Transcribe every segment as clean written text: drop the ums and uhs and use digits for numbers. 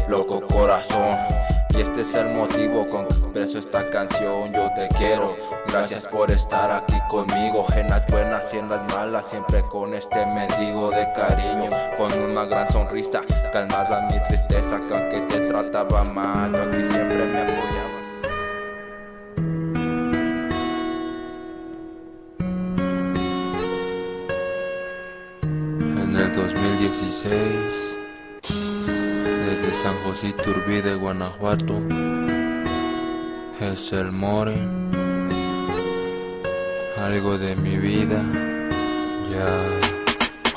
loco corazón. Y este es el motivo con que expreso esta canción. Yo te quiero, gracias por estar aquí conmigo, en las buenas y en las malas, siempre con este mendigo de cariño, con una gran sonrisa, calmaba mi tristeza, que aunque te trataba mal, yo aquí siempre me apoyaba. En el 2016, desde San José Iturbide, Guanajuato, es el More, algo de mi vida, ya.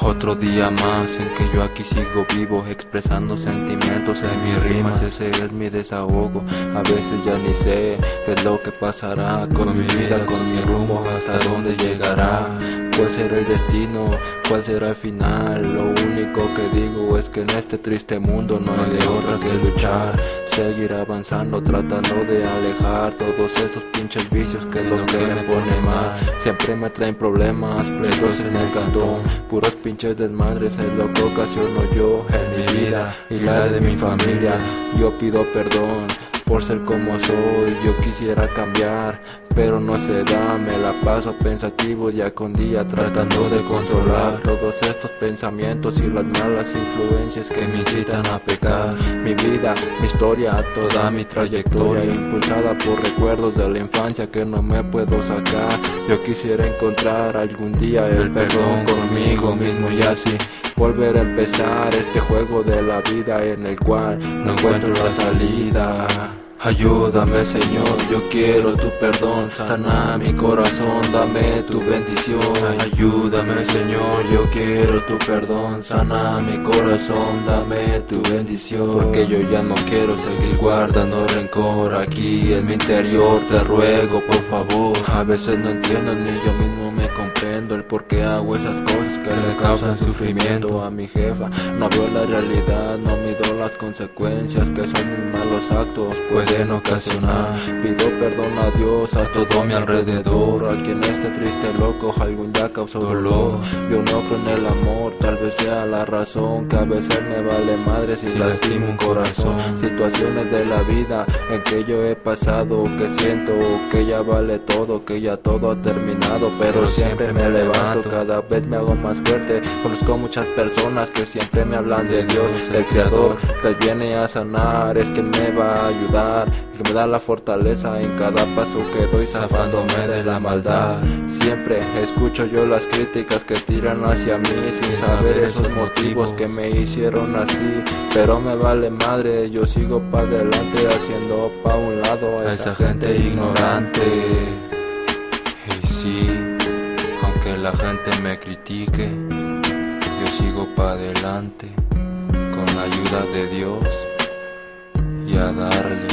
Otro día más en que yo aquí sigo vivo, expresando sentimientos en mis rimas, ese es mi desahogo. A veces ya ni sé qué es lo que pasará con mi vida, con mi rumbo, hasta dónde llegará. ¿Cuál será el destino? ¿Cuál será el final? Lo único que digo es que en este triste mundo no hay de otra que luchar, seguir avanzando, tratando de alejar todos esos pinches vicios que es lo que me pone mal. Siempre me traen problemas, pleitos en el cantón, puros pinches desmadres es lo que ocasiono yo en mi vida y la de mi familia. Yo pido perdón por ser como soy, yo quisiera cambiar, pero no se da. Me la paso pensativo día con día, tratando de controlar todos estos pensamientos y las malas influencias que me incitan a pecar. Mi vida, mi historia, toda mi trayectoria, impulsada por recuerdos de la infancia que no me puedo sacar. Yo quisiera encontrar algún día el perdón conmigo mismo y así volver a empezar este juego de la vida en el cual no encuentro la salida. Ayúdame, Señor, yo quiero tu perdón, sana mi corazón, dame tu bendición. Ayúdame, Señor, yo quiero tu perdón, sana mi corazón, dame tu bendición. Porque yo ya no quiero seguir guardando rencor aquí en mi interior, te ruego por favor. A veces no entiendo ni yo mismo me comprendo el por qué hago esas cosas que le causan sufrimiento a mi jefa. No veo la realidad, no mido las consecuencias que son mis malos actos pueden ocasionar. Pido perdón a Dios, a todo mi alrededor, a quien este triste loco algún día causó dolor. Yo no creo en el amor, tal vez sea la razón que a veces me vale madre si lastimo un corazón. Situaciones de la vida en que yo he pasado, que siento que ya vale todo, que ya todo ha terminado, pero siempre me levanto, cada vez me hago más fuerte. Conozco muchas personas que siempre me hablan de Dios, del Creador, que Él viene a sanar, es que me va a ayudar, que me da la fortaleza en cada paso que doy, zafándome de la maldad. Siempre escucho yo las críticas que tiran hacia mí sin saber esos motivos que me hicieron así, pero me vale madre, yo sigo pa' adelante haciendo pa' un lado a esa gente ignorante. Y sí, aunque la gente me critique, yo sigo pa' adelante con la ayuda de Dios y a darle.